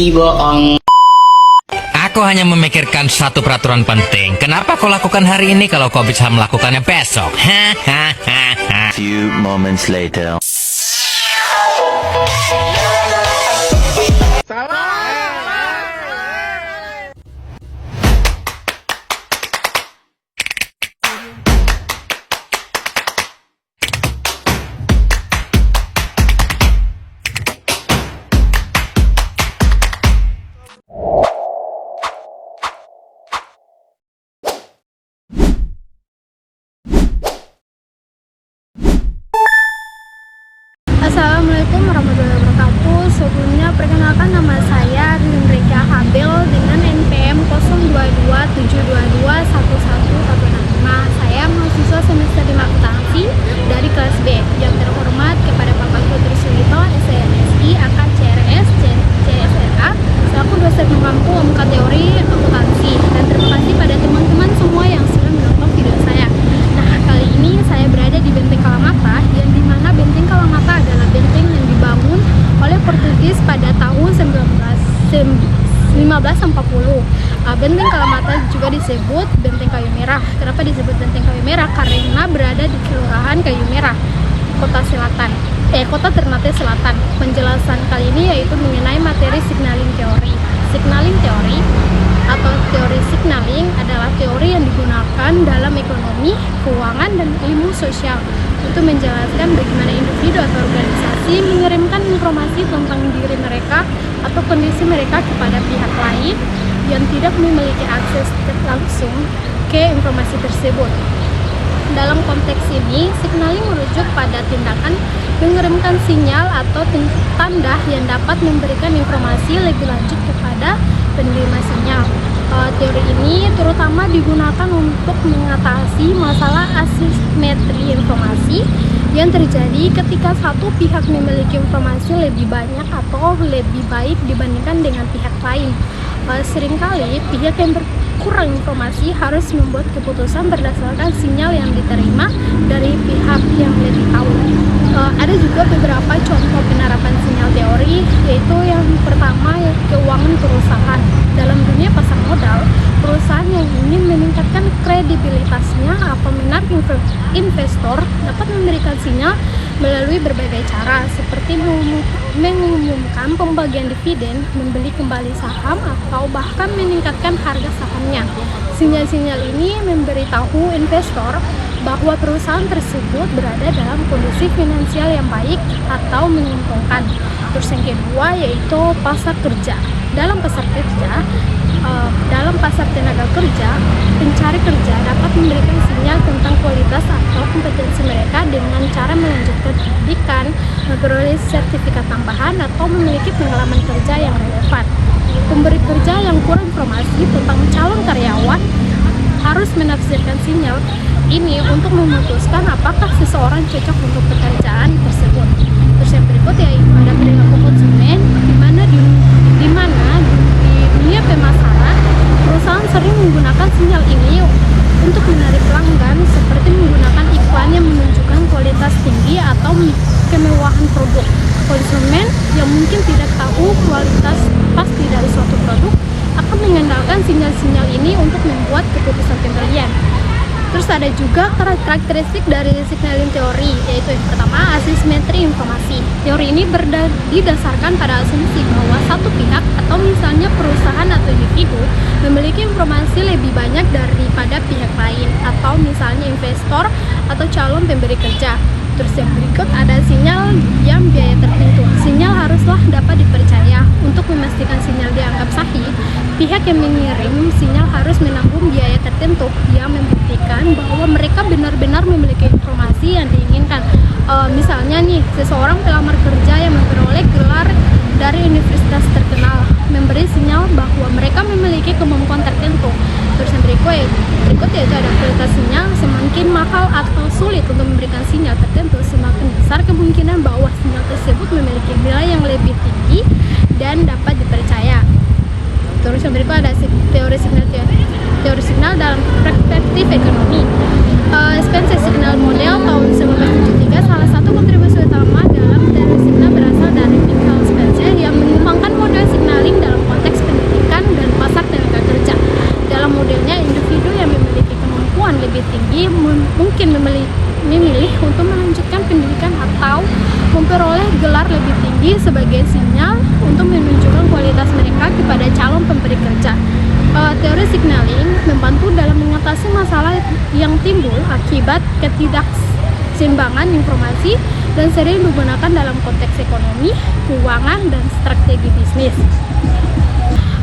bohong. Aku hanya memikirkan satu peraturan penting. Kenapa kau lakukan hari ini kalau kau bisa melakukannya besok? Hahaha. Few moments later. Assalamualaikum warahmatullahi wabarakatuh. Sebelumnya perkenalkan, nama saya Rinrika Habel dengan NPM 0227221115. Saya mahasiswa semester 5 akuntansi dari kelas B. Yang terhormat kepada Bapak Putri Sulito, SNSI, AKAD CRS, CSRA, selaku dosen pengampu MK Teori Akuntansi. Dan terima kasih pada teman-teman semua yang sudah menonton video saya. Nah, kali ini saya berada di Benteng Kalamata, yang dimana Benteng Kalamata adalah benteng yang dibangun oleh Portugis pada tahun 1540. Benteng Kalamata juga disebut Benteng Kayu Merah. Kenapa disebut Benteng Kayu Merah? Karena berada di Kelurahan Kayu Merah, Kota Ternate Selatan. Penjelasan kali ini yaitu mengenai materi signaling teori. Signaling teori atau teori signaling adalah teori yang digunakan dalam ekonomi, keuangan, dan ilmu sosial untuk menjelaskan bagaimana individu atau organisasi mengirimkan informasi tentang diri mereka atau kondisi mereka kepada pihak lain yang tidak memiliki akses langsung ke informasi tersebut. Dalam konteks ini, signaling merujuk pada tindakan mengirimkan sinyal atau tanda yang dapat memberikan informasi lebih lanjut kepada penerima sinyal. Teori ini terutama digunakan untuk mengatasi masalah asimetri informasi yang terjadi ketika satu pihak memiliki informasi lebih banyak atau lebih baik dibandingkan dengan pihak lain. Seringkali pihak yang kurang informasi harus membuat keputusan berdasarkan sinyal yang diterima dari pihak yang lebih tahu. Ada juga beberapa contoh penerapan sinyal teori, yaitu yang pertama keuangan perusahaan. Dalam dunia pasar modal, perusahaan yang ingin meningkatkan kredibilitasnya atau menarik investor dapat memberikan sinyal melalui berbagai cara, seperti mengumumkan pembagian dividen, membeli kembali saham, atau bahkan meningkatkan harga sahamnya. Sinyal-sinyal ini memberitahu investor bahwa perusahaan tersebut berada dalam kondisi finansial yang baik atau menguntungkan. Terus yang kedua yaitu pasar kerja. Dalam pasar tenaga kerja, pencari kerja dapat memberikan sinyal tentang kualitas atau kompetensi mereka dengan cara melanjutkan pendidikan, memperoleh sertifikat tambahan, atau memiliki pengalaman kerja yang relevan. Pemberi kerja yang kurang informasi tentang calon karyawan harus menafsirkan sinyal ini untuk memutuskan apakah seseorang cocok untuk pekerjaan tersebut. Terus yang berikut yaitu ada perilaku konsumen, di mana di dunia pemasaran perusahaan sering menggunakan sinyal ini untuk menarik pelanggan, seperti menggunakan iklan yang menunjukkan kualitas tinggi atau kemewahan produk. Konsumen yang mungkin tidak tahu kualitas pasti dari suatu produk akan mengandalkan sinyal-sinyal ini untuk membuat keputusan pembelian. Terus ada juga karakteristik dari signaling teori, yaitu yang pertama asimetri informasi. Teori ini didasarkan pada asumsi bahwa satu pihak atau misalnya perusahaan atau individu memiliki informasi lebih banyak daripada pihak lain, atau misalnya investor atau calon pemberi kerja. Terus yang berikut ada sinyal yang biaya tertentu. Sinyal haruslah dapat dipercaya. Untuk memastikan sinyal dianggap sahih, pihak yang mengirim sinyal harus menanggung biaya tertentu yang membuktikan bahwa mereka benar-benar memiliki informasi yang diinginkan. Misalnya nih, seseorang pelamar kerja yang memperoleh gelar dari universitas terkenal memberi sinyal bahwa mereka memiliki kemampuan tertentu. Terus yang berikut yaitu ada kualitas sinyal. Semakin mahal atau sulit untuk memberikan sinyal tertentu, semakin besar kemungkinan bahwa sinyal tersebut memiliki nilai yang lebih tinggi dan dapat dipercaya. Terus yang berikut ada teori signal dalam perspektif ekonomi. Spencer Signal Model tahun 1973, salah satu kontribusi utama dalam teori signal berasal dari Michael Spencer yang mengembangkan model signaling dalam tinggi sebagai sinyal untuk menunjukkan kualitas mereka kepada calon pemberi kerja. Teori signaling membantu dalam mengatasi masalah yang timbul akibat ketidakseimbangan informasi dan sering digunakan dalam konteks ekonomi, keuangan, dan strategi bisnis.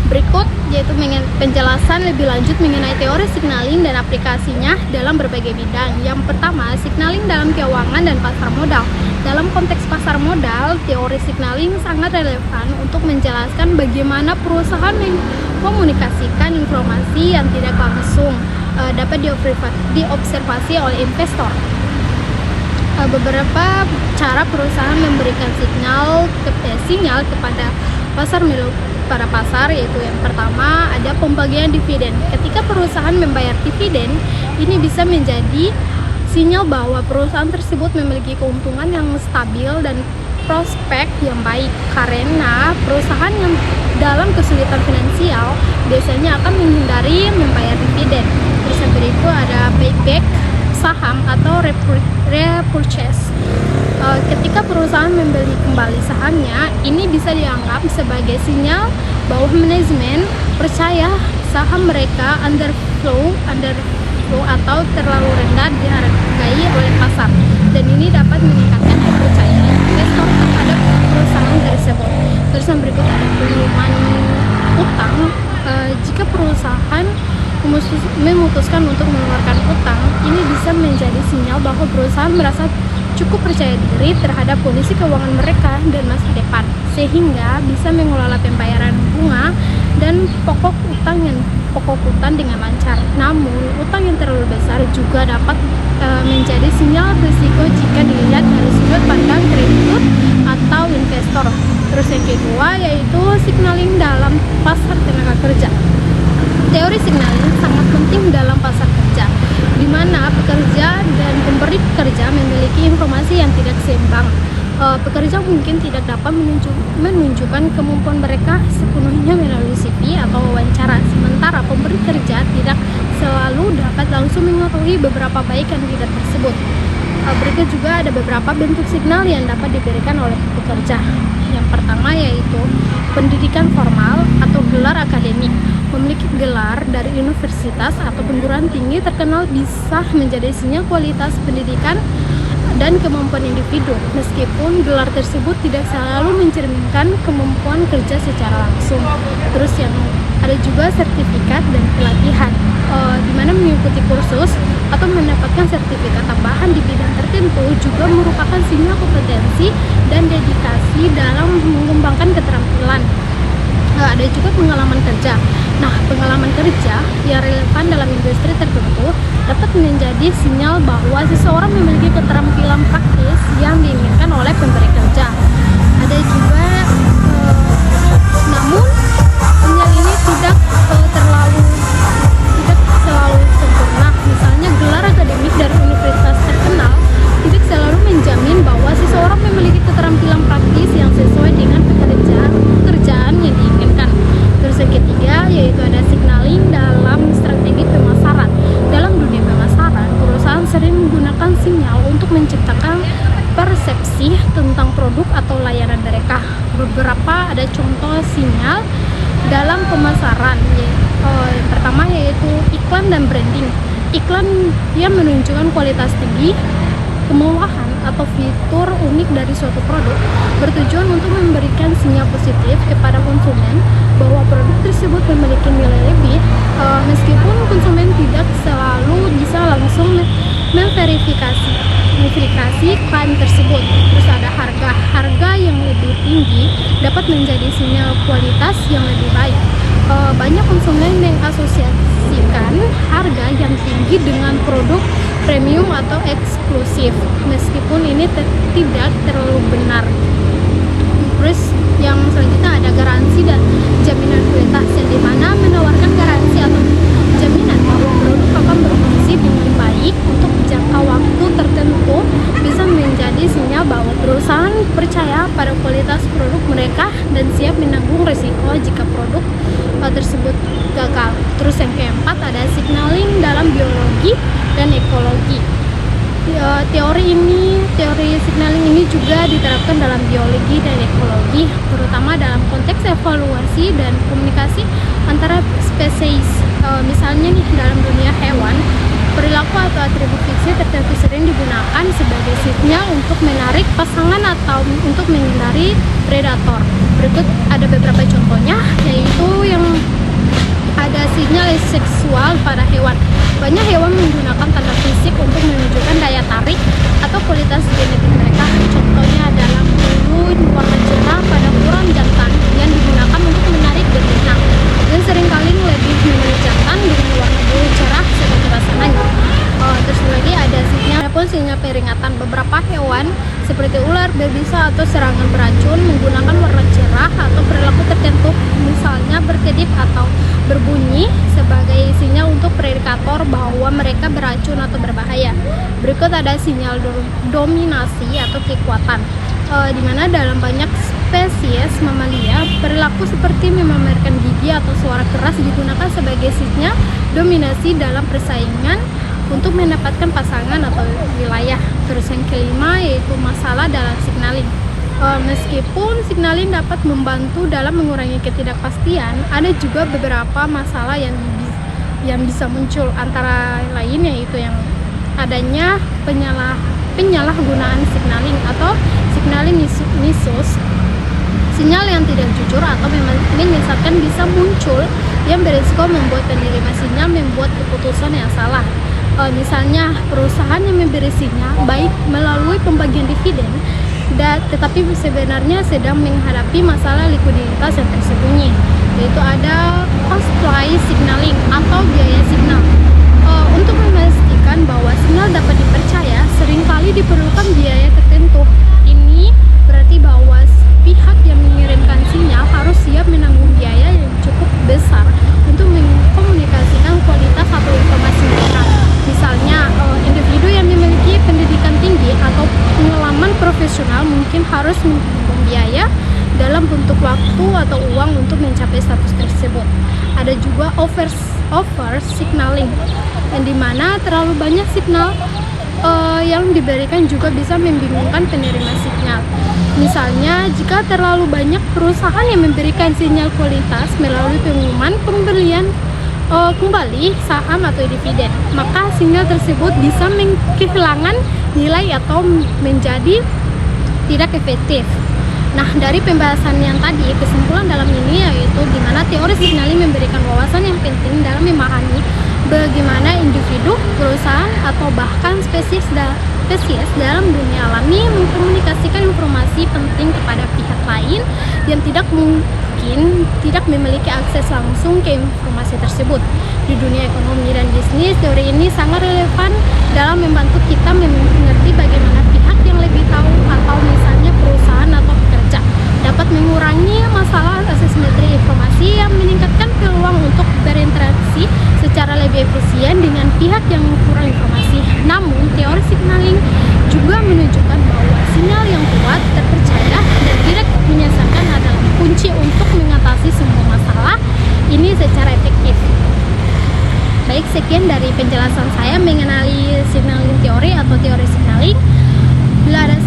Berikut yaitu penjelasan lebih lanjut mengenai teori signaling dan aplikasinya dalam berbagai bidang. Yang pertama, signaling dalam keuangan dan pasar modal. Dalam konteks pasar modal, teori signaling sangat relevan untuk menjelaskan bagaimana perusahaan mengkomunikasikan informasi yang tidak langsung dapat diobservasi oleh investor. Beberapa cara perusahaan memberikan sinyal kepada pasar, yaitu yang pertama ada pembagian dividen. Ketika perusahaan membayar dividen, ini bisa menjadi sinyal bahwa perusahaan tersebut memiliki keuntungan yang stabil dan prospek yang baik, karena perusahaan yang dalam kesulitan finansial biasanya akan menghindari membayar dividen. Terus yang berikut ada buyback saham atau repurchase. Ketika perusahaan membeli kembali sahamnya, ini bisa dianggap sebagai sinyal bahwa manajemen percaya saham mereka underflow atau terlalu rendah dihargai oleh pasar, dan ini dapat meningkatkan kepercayaan investor terhadap perusahaan tersebut. Terus yang berikut ada pengumuman utang. Jika perusahaan memutuskan untuk mengeluarkan utang, ini bisa menjadi sinyal bahwa perusahaan merasa cukup percaya diri terhadap kondisi keuangan mereka dan masa depan, sehingga bisa mengelola pembayaran bunga dan pokok utang dengan lancar. Namun, utang yang terlalu besar juga dapat menjadi sinyal risiko jika dilihat dari sudut pandang kreditur atau investor. Terus yang kedua yaitu signaling dalam pasar tenaga kerja. Teori signaling sangat penting dalam pasar kerja, di mana pekerja dan pemberi kerja memiliki informasi yang tidak seimbang. Pekerja mungkin tidak dapat menunjukkan kemampuan mereka sepenuhnya melalui CV atau wawancara, sementara pemberi kerja tidak selalu dapat langsung mengetahui beberapa baik kandidat tersebut. Berikut juga ada beberapa bentuk signal yang dapat diberikan oleh pekerja. Yang pertama yaitu pendidikan formal atau gelar akademik. Memiliki gelar dari universitas atau perguruan tinggi terkenal bisa menjadi sinyal kualitas pendidikan dan kemampuan individu, meskipun gelar tersebut tidak selalu mencerminkan kemampuan kerja secara langsung. Terus yang ada juga sertifikat dan pelatihan, di mana mengikuti kursus atau mendapatkan sertifikat tambahan di bidang tertentu juga merupakan sinyal kompetensi dan dedikasi dalam mengembangkan keterampilan. Ada juga pengalaman kerja. Nah, pengalaman kerja yang relevan dalam industri tertentu dapat menjadi sinyal bahwa seseorang memiliki keterampilan praktis yang diinginkan oleh pemberi kerja. Ada juga, namun sinyal ini tidak selalu sempurna. Misalnya gelar akademik dari universitas terkenal tidak selalu menjamin bahwa seseorang memiliki keterampilan praktis yang sesuai dengan pekerjaan yang diinginkan. Terus yang ketiga yaitu ada signaling dalam strategi pemasaran. Dalam dunia pemasaran, perusahaan sering menggunakan sinyal untuk menciptakan persepsi tentang produk atau layanan mereka. Beberapa ada contoh sinyal dalam pemasaran. Yang pertama yaitu iklan dan branding. Iklan yang menunjukkan kualitas tinggi, kemewahan atau fitur unik dari suatu produk bertujuan untuk memberikan sinyal positif kepada konsumen bahwa produk tersebut memiliki nilai lebih, meskipun konsumen tidak selalu bisa langsung memverifikasi klaim tersebut. Terus ada harga yang lebih tinggi dapat menjadi sinyal kualitas yang lebih baik. Banyak konsumen mengasosiasikan harga yang tinggi dengan produk premium atau eksklusif, meskipun ini tidak terlalu benar. Terus yang selanjutnya ada garansi dan jaminan kualitas, yang dimana menawarkan garansi atau jaminan bahwa produk akan berfungsi dengan baik untuk jangka waktu tertentu bisa menjadi sinyal bahwa perusahaan percaya pada kualitas produk mereka dan siap menanggung risiko jika produk tersebut gagal. Terus yang keempat ada signaling dalam biologi dan ekologi. Teori signaling ini juga diterapkan dalam biologi dan ekologi, terutama dalam konteks evaluasi dan komunikasi antara spesies. Misalnya nih, dalam dunia hewan, perilaku atau atribut fiksi tertentu sering digunakan sebagai sinyal untuk menarik pasangan atau untuk menghindari predator. Berikut ada beberapa contohnya, yaitu yang ada sinyal seksual pada hewan. Banyak hewan menggunakan tanda fisik untuk menunjukkan daya tarik atau kualitas genetik mereka. Contohnya adalah bulu warna cerah pada uram jantan yang digunakan untuk menarik betina, dan seringkali lebih memilih jantan dengan warna bulu cerah sebagai pasangannya. Terus lagi ada sinyal peringatan. Beberapa hewan seperti ular, berbisa atau serangan beracun menggunakan warna cerah atau perilaku tertentu, misalnya berkedip atau berbunyi sebagai sinyal untuk predator bahwa mereka beracun atau berbahaya. Berikut ada sinyal dominasi atau kekuatan, di mana dalam banyak spesies mamalia perilaku seperti memamerkan gigi atau suara keras digunakan sebagai sinyal dominasi dalam persaingan untuk mendapatkan pasangan atau wilayah. Terus yang kelima yaitu masalah dalam signaling. Meskipun signaling dapat membantu dalam mengurangi ketidakpastian, ada juga beberapa masalah yang bisa muncul, antara lain yaitu yang adanya penyalahgunaan signaling atau signaling misuse. Sinyal yang tidak jujur atau menyesatkan bisa muncul yang berisiko membuat penerima sinyal membuat keputusan yang salah. Misalnya perusahaan yang memberi sinyal baik melalui pembagian dividen, tetapi sebenarnya sedang menghadapi masalah likuiditas yang tersembunyi, yaitu ada cost price signaling atau biaya signal. Untuk memastikan bahwa sinyal dapat dipercaya, seringkali diperlukan biaya tertentu. Ini berarti bahwa pihak yang mengirimkan sinyal harus siap menanggung biaya yang cukup besar untuk mengkomunikasikan kualitas atau informasi mereka. Misalnya, individu yang memiliki pendidikan tinggi atau pengalaman profesional mungkin harus menanggung biaya dalam bentuk waktu atau uang untuk mencapai status tersebut. Ada juga over signaling, yang dimana terlalu banyak signal yang diberikan juga bisa membingungkan penerima sinyal. Misalnya, jika terlalu banyak perusahaan yang memberikan sinyal kualitas melalui pengumuman pembelian kembali saham atau dividen, maka sinyal tersebut bisa kehilangan nilai atau menjadi tidak efektif. Nah, dari pembahasan yang tadi, kesimpulan dalam ini yaitu di mana teori signaling memberikan wawasan yang penting dalam memahami bagaimana individu, perusahaan, atau bahkan spesies dalam dunia alami mengkomunikasikan informasi penting kepada pihak lain yang tidak memiliki akses langsung ke informasi tersebut. Di dunia ekonomi dan bisnis, teori ini sangat relevan dalam membantu kita mengerti bagaimana pihak yang lebih tahu, atau misalnya perusahaan atau pekerja, dapat mengurangi masalah asimetri informasi yang meningkatkan peluang untuk berinteraksi secara lebih efisien dengan pihak yang kurang informasi. Namun, teori signaling juga menunjukkan bahwa sinyal yang kuat, terpercaya, dan tidak menyesatkan adalah kunci untuk mengatasi semua masalah ini secara efektif. Baik, sekian dari penjelasan saya mengenai signaling teori atau teori signaling. Bila ada